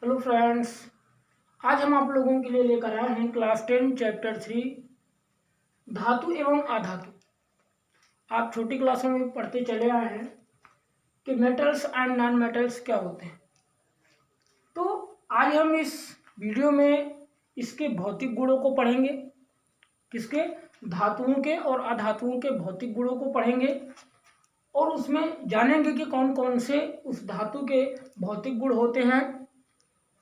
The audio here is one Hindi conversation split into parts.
हेलो फ्रेंड्स, आज हम आप लोगों के लिए लेकर आए हैं क्लास 10 चैप्टर 3 धातु एवं अधातु। आप छोटी क्लासों में पढ़ते चले आए हैं कि मेटल्स एंड नॉन मेटल्स क्या होते हैं। तो आज हम इस वीडियो में इसके भौतिक गुणों को पढ़ेंगे, किसके, धातुओं के और अधातुओं के भौतिक गुणों को पढ़ेंगे और उसमें जानेंगे कि कौन कौन से उस धातु के भौतिक गुण होते हैं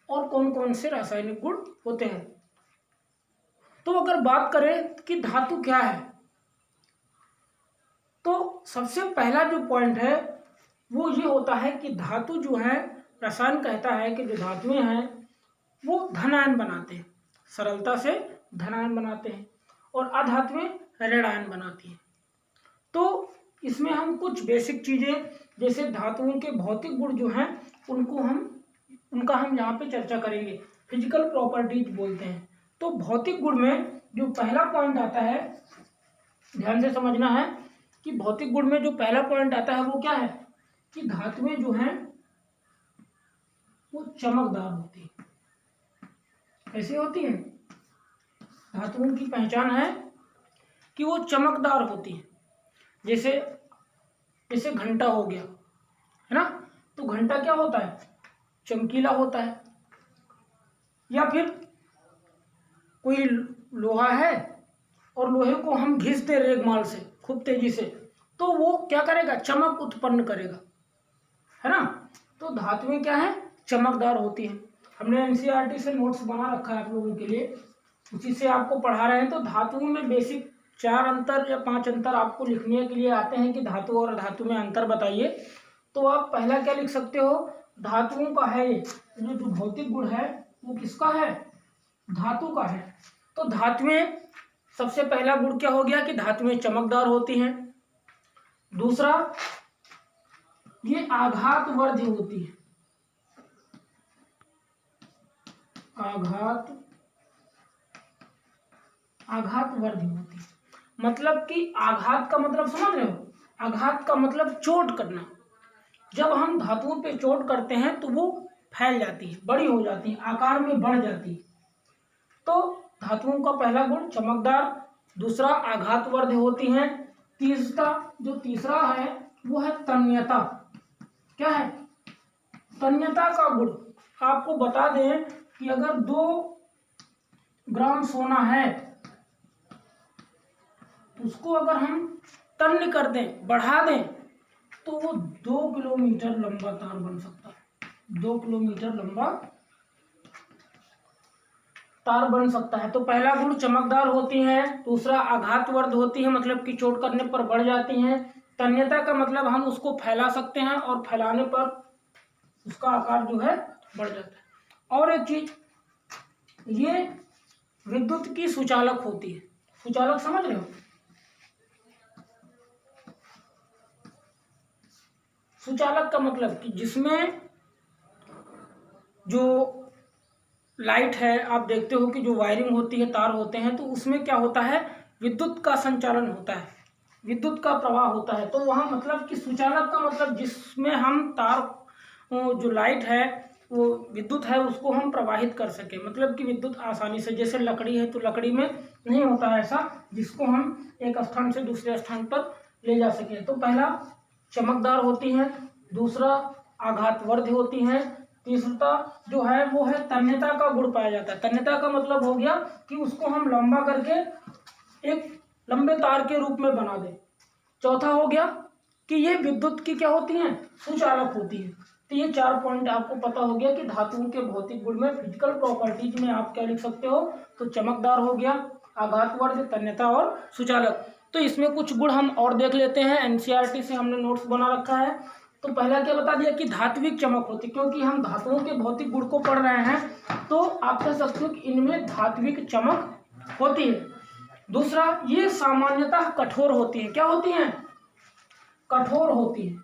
और कौन कौन से रासायनिक गुण होते हैं। तो अगर बात करें कि धातु क्या है, तो सबसे पहला जो पॉइंट है वो ये होता है कि धातु जो है, रसायन कहता है कि जो धातुएं हैं वो धनायन बनाते हैं, सरलता से धनायन बनाते हैं, और अधातुएं ऋणायन बनाती हैं। तो इसमें हम कुछ बेसिक चीजें जैसे धातुओं के भौतिक गुण जो हैं उनका हम यहाँ पे चर्चा करेंगे। फिजिकल प्रॉपर्टीज बोलते हैं। तो भौतिक गुण में जो पहला पॉइंट आता है, ध्यान से समझना है कि भौतिक गुण में जो पहला पॉइंट आता है वो क्या है कि धातुएं जो हैं वो चमकदार होती है। कैसे होती हैं? धातुओं की पहचान है कि वो चमकदार होती है। जैसे घंटा हो गया, है ना, तो घंटा क्या होता है? चमकीला होता है। या फिर कोई लोहा है और लोहे को हम घिस दे रेगमाल से खूब तेजी से, तो वो क्या करेगा? चमक उत्पन्न करेगा, है ना। तो धातुएं क्या है? चमकदार होती हैं। हमने एनसीईआरटी से नोट्स बना रखा है आप लोगों के लिए, उसी से आपको पढ़ा रहे हैं। तो धातुओं में बेसिक 4 अंतर या 5 अंतर आपको लिखने के लिए आते हैं कि धातु और अधातु में अंतर बताइए। तो आप पहला क्या लिख सकते हो? धातुओं का है ये जो भौतिक गुण है वो किसका है? धातु का है। तो धातुएं, सबसे पहला गुण क्या हो गया कि धातुएं चमकदार होती हैं। दूसरा, ये आघातवर्धी होती है। आघातवर्धी होती है मतलब कि आघात का मतलब समझ रहे हो? आघात का मतलब चोट करना। जब हम धातुओं पे चोट करते हैं तो वो फैल जाती है, बड़ी हो जाती है, आकार में बढ़ जाती है। तो धातुओं का पहला गुण चमकदार, दूसरा आघातवर्ध होती हैं, तीसरा है वो है तन्यता। क्या है? तन्यता का गुण। आपको बता दें कि अगर 2 ग्राम सोना है उसको अगर हम तन्य कर दें, बढ़ा दें, तो वो 2 किलोमीटर लंबा तार बन सकता है। 2 किलोमीटर लंबा तार बन सकता है। तो पहला गुण चमकदार होती हैं, दूसरा आघातवर्ध होती है मतलब कि चोट करने पर बढ़ जाती हैं, तन्यता का मतलब हम उसको फैला सकते हैं और फैलाने पर उसका आकार जो है बढ़ जाता है। और एक चीज, ये विद्युत की सुचालक होती है। सुचालक समझ रहे हो? सुचालक का मतलब कि जिसमें जो लाइट है, आप देखते हो कि जो वायरिंग होती है, तार होते हैं, तो उसमें क्या होता है? विद्युत का संचालन होता है, विद्युत का प्रवाह होता है। तो वहाँ मतलब कि सुचालक का मतलब जिसमें हम तार, जो लाइट है, वो विद्युत है, उसको हम प्रवाहित कर सके। मतलब कि विद्युत आसानी से, जैसे लकड़ी है तो लकड़ी में नहीं होता है ऐसा, जिसको हम एक स्थान से दूसरे स्थान पर ले जा सके। तो पहला चमकदार होती हैं, दूसरा आघातवर्ध होती हैं, तीसरा जो है वो है तन्यता का गुण पाया जाता है। तन्यता का मतलब हो गया कि उसको हम लंबा करके एक लंबे तार के रूप में बना दें। चौथा हो गया कि ये विद्युत की क्या होती हैं? सुचालक होती है। तो ये 4 पॉइंट आपको पता हो गया कि धातुओं के भौतिक गुण में फिजिकल प्रॉपर्टीज में आप क्या लिख सकते हो? तो चमकदार हो गया, आघातवर्ध, तन्यता और सुचालक। तो इसमें कुछ गुण हम और देख लेते हैं, एनसीईआरटी से हमने नोट्स बना रखा है। तो पहला क्या बता दिया कि धात्विक चमक होती है, क्योंकि हम धातुओं के भौतिक गुण को पढ़ रहे हैं तो आप कह सकते हो कि इनमें धात्विक चमक होती है। दूसरा, ये सामान्यतः कठोर होती है। क्या होती हैं? कठोर होती है।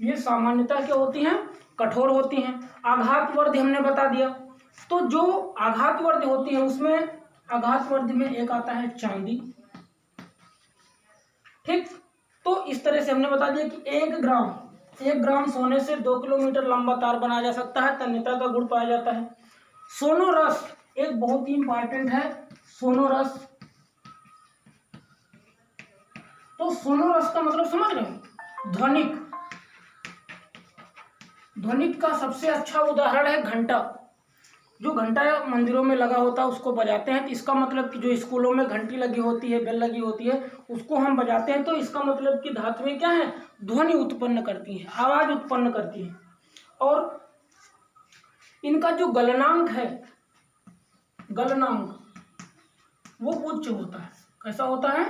ये सामान्यतः क्या होती हैं? कठोर होती हैं। आघातवर्ध हमने बता दिया। तो जो आघातवर्ध होती है उसमें आघातवर्ध में एक आता है चांदी। ठीक, तो इस तरह से हमने बता दिया कि 1 ग्राम 1 ग्राम सोने से 2 किलोमीटर लंबा तार बनाया जा सकता है। तन्यता का गुण पाया जाता है। सोनोरस एक बहुत ही इंपॉर्टेंट है। सोनोरस, तो सोनोरस का मतलब समझ रहे हैं? ध्वनिक। ध्वनिक का सबसे अच्छा उदाहरण है घंटा। जो घंटा मंदिरों में लगा होता है उसको बजाते हैं, तो इसका मतलब कि जो स्कूलों में घंटी लगी होती है, बेल लगी होती है, उसको हम बजाते हैं, तो इसका मतलब कि धातुएं क्या है? ध्वनि उत्पन्न करती हैं, आवाज उत्पन्न करती हैं। और इनका जो गलनांक है, गलनांक, वो उच्च होता है। कैसा होता है?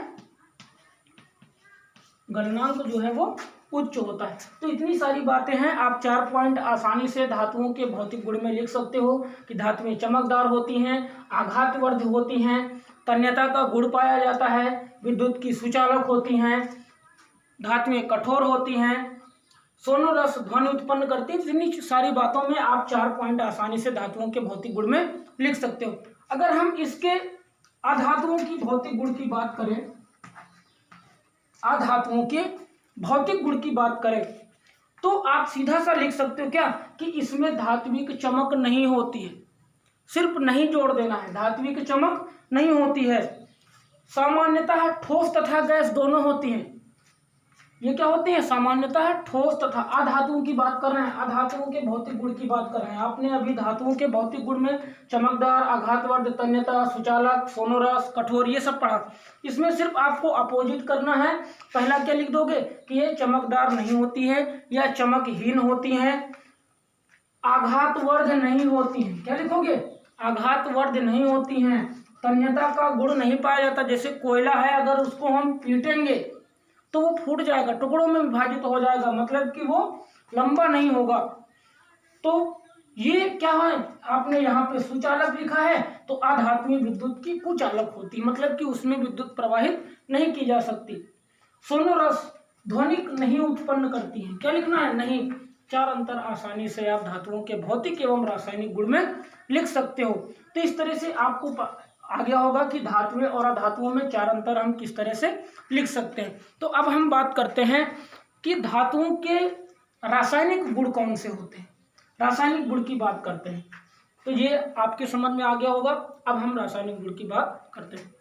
गलनांक जो है वो उच्च होता है। तो इतनी सारी बातें हैं। आप 4 पॉइंट आसानी से धातुओं के भौतिक गुण में लिख सकते हो कि धातुएं चमकदार होती हैं, आघातवर्ध होती हैं, तन्यता का गुण पाया जाता है, विद्युत की सुचालक होती हैं, धातुएं कठोर होती हैं, सोनोरस ध्वनि उत्पन्न करती है। इतनी सारी बातों में आप 4 पॉइंट आसानी से धातुओं के भौतिक गुण में लिख सकते हो। अगर हम इसके अधातुओं की भौतिक गुण की बात करें, अधातुओं के भौतिक गुण की बात करें, तो आप सीधा सा लिख सकते हो क्या कि इसमें धात्विक चमक नहीं होती है। सिर्फ नहीं जोड़ देना है, धात्विक चमक नहीं होती है। सामान्यतः ठोस तथा गैस दोनों होती हैं। ये क्या होती है? सामान्यतः ठोस तथा। अधातुओं की बात कर रहे हैं, अधातुओं के भौतिक गुण की बात कर रहे हैं। आपने अभी धातुओं के भौतिक गुण में चमकदार, आघातवर्ध, तन्यता, सुचालक, सोनोरस, कठोर, ये सब पढ़ा। इसमें सिर्फ आपको अपोजिट करना है। पहला क्या लिख दोगे कि ये चमकदार नहीं होती है या चमकहीन होती है, आघातवर्ध नहीं होती है। क्या लिखोगे? आघातवर्ध नहीं होती हैं, तन्यता का गुण नहीं पाया जाता। जैसे कोयला है, अगर उसको हम पीटेंगे तो वो फूट जाएगा, टुकड़ों में विभाजित हो जाएगा, मतलब कि वो लंबा नहीं होगा। तो ये क्या है? आपने यहाँ पे सुचालक लिखा है, तो अधात्मीय विद्युत की कुचालक होती है, मतलब कि उसमें विद्युत प्रवाहित नहीं की जा सकती। सोनोरस ध्वनिक नहीं उत्पन्न करती है। क्या लिखना है? नहीं। 4 अंतर आसानी से आप धातुओं के भौतिक एवं रासायनिक गुण में लिख सकते हो। तो इस तरह से आपको आ गया होगा कि धातुएं और अधातुओं में 4 अंतर हम किस तरह से लिख सकते हैं। तो अब हम बात करते हैं कि धातुओं के रासायनिक गुण कौन से होते हैं। रासायनिक गुण की बात करते हैं, तो ये आपके समझ में आ गया होगा। अब हम रासायनिक गुण की बात करते हैं।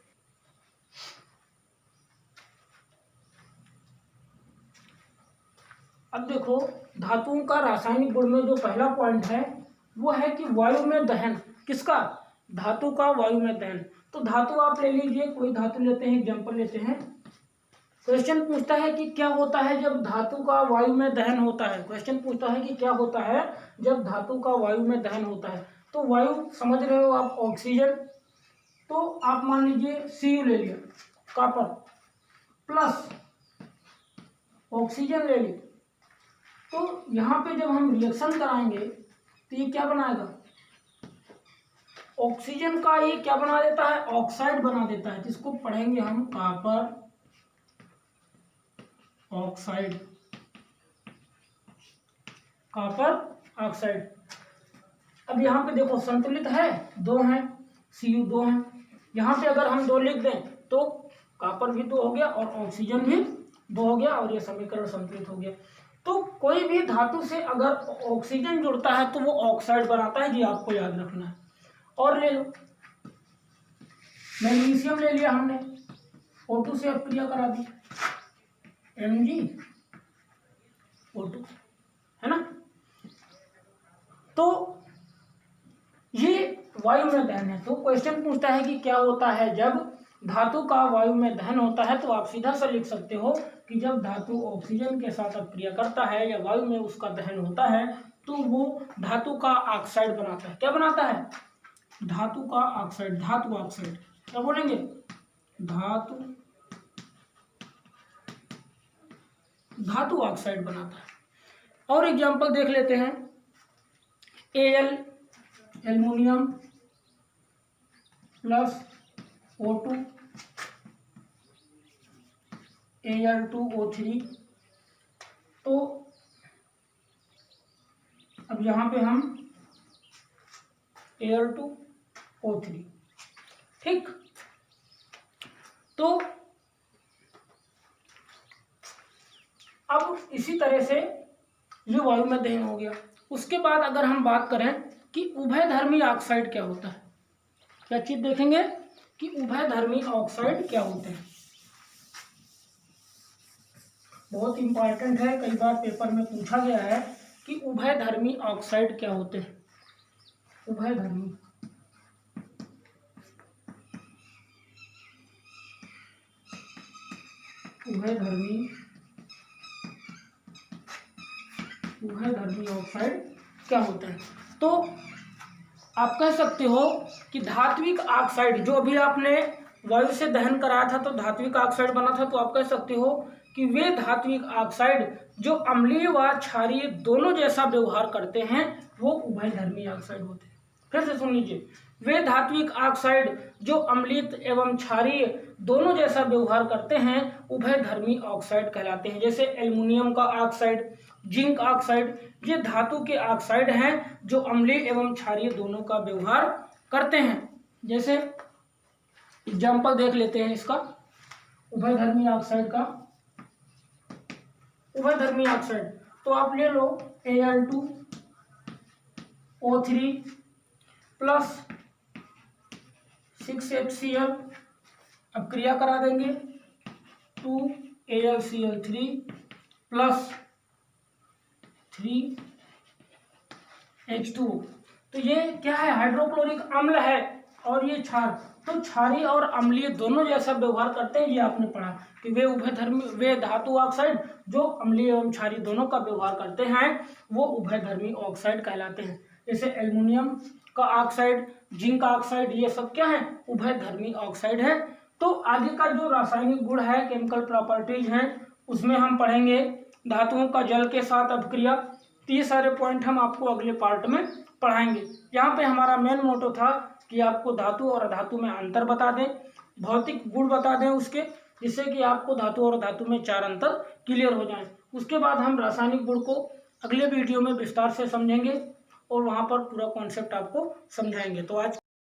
अब देखो, धातुओं का रासायनिक गुण में जो पहला पॉइंट है वो है कि वायु में दहन। किसका? धातु का वायु में दहन। तो धातु आप ले लीजिए, कोई धातु लेते हैं, एग्जांपल लेते हैं। क्वेश्चन पूछता है कि क्या होता है जब धातु का वायु में दहन होता है। क्वेश्चन पूछता है कि क्या होता है जब धातु का वायु में दहन होता है। तो वायु समझ रहे हो आप, ऑक्सीजन। तो आप मान लीजिए Cu ले लिया, कॉपर, प्लस ऑक्सीजन ले ली। तो यहाँ पे जब हम रिएक्शन कराएंगे तो ये क्या बनाएगा? ऑक्सीजन का ये क्या बना देता है? ऑक्साइड बना देता है, जिसको पढ़ेंगे हम कॉपर ऑक्साइड, कॉपर ऑक्साइड। अब यहाँ पे देखो संतुलित है, 2 हैं, Cu 2 हैं। यहाँ पे अगर हम 2 लिख दें तो कॉपर भी 2 हो गया और ऑक्सीजन भी 2 हो गया, और ये समीकरण संतुलित हो गया। तो कोई भी धातु से अगर ऑक्सीजन जुड़ता है तो वो ऑक्साइड बनाता है, जी आपको याद रखना है। और ले लो, मैग्नीशियम ले लिया हमने, O2 से अपक्रिया करा दी, MgO2, है ना। तो ये वायु में दहन है। तो क्वेश्चन पूछता है कि क्या होता है जब धातु का वायु में दहन होता है। तो आप सीधा सा लिख सकते हो कि जब धातु ऑक्सीजन के साथ अपक्रिया करता है या वायु में उसका दहन होता है तो वो धातु का ऑक्साइड बनाता है। क्या बनाता है? धातु का ऑक्साइड, धातु ऑक्साइड। क्या बोलेंगे? धातु ऑक्साइड बनाता है। और एग्जांपल देख लेते हैं। Al aluminium plus O2 Al2O3। तो अब यहाँ पे हम Al2O3, ठीक। तो अब इसी तरह से ये वायु में दहन हो गया। उसके बाद अगर हम बात करें कि उभयधर्मी ऑक्साइड क्या होता है, क्या चीज देखेंगे कि उभयधर्मी ऑक्साइड क्या होते हैं। बहुत इंपॉर्टेंट है, कई बार पेपर में पूछा गया है कि उभयधर्मी ऑक्साइड क्या होते हैं। उभयधर्मी ऑक्साइड क्या होता है। तो आप कह सकते हो कि धात्विक ऑक्साइड, जो अभी आपने वायु से दहन कराया था तो धात्विक ऑक्साइड बना था, तो आप कह सकते हो कि वे धात्विक ऑक्साइड जो अम्लीय व क्षारीय दोनों जैसा व्यवहार करते हैं वो उभयधर्मी ऑक्साइड होते हैं। फिर से सुन लीजिए, वे धात्विक ऑक्साइड जो अम्लीय एवं क्षारीय दोनों जैसा व्यवहार करते हैं उभयधर्मी ऑक्साइड कहलाते हैं। जैसे एल्युमिनियम का ऑक्साइड, जिंक ऑक्साइड, ये धातु के ऑक्साइड हैं जो अम्लीय एवं क्षारीय दोनों का व्यवहार करते हैं। जैसे एग्जाम्पल देख लेते हैं इसका, उभयधर्मी ऑक्साइड का। उभयधर्मी ऑक्साइड तो आप ले लो Al2O3 प्लस 6HCl, अब क्रिया करा देंगे 2AlCl3 प्लस 3H2। तो ये क्या है, हाइड्रोक्लोरिक अम्ल है और ये क्षार, तो क्षारीय और अम्लीय दोनों जैसा व्यवहार करते हैं। ये आपने पढ़ा कि वे उभयधर्मी, वे धातु ऑक्साइड जो अम्लीय एवं क्षारीय दोनों का व्यवहार करते हैं वो उभयधर्मी ऑक्साइड कहलाते हैं। जैसे एल्युमिनियम का ऑक्साइड, जिंक ऑक्साइड, ये सब क्या है, उभयधर्मी ऑक्साइड है। तो आगे का जो रासायनिक गुण है, केमिकल प्रॉपर्टीज हैं, उसमें हम पढ़ेंगे धातुओं का जल के साथ अपक्रिया। तो ये सारे पॉइंट हम आपको अगले पार्ट में पढ़ाएंगे। यहाँ पे हमारा मेन मोटो था कि आपको धातु और अधातु में अंतर बता दें, भौतिक गुण बता दें उसके, जिससे कि आपको धातु और धातु में 4 अंतर क्लियर हो जाएं। उसके बाद हम रासायनिक गुण को अगले वीडियो में विस्तार से समझेंगे और वहाँ पर पूरा कॉन्सेप्ट आपको समझाएंगे। तो आज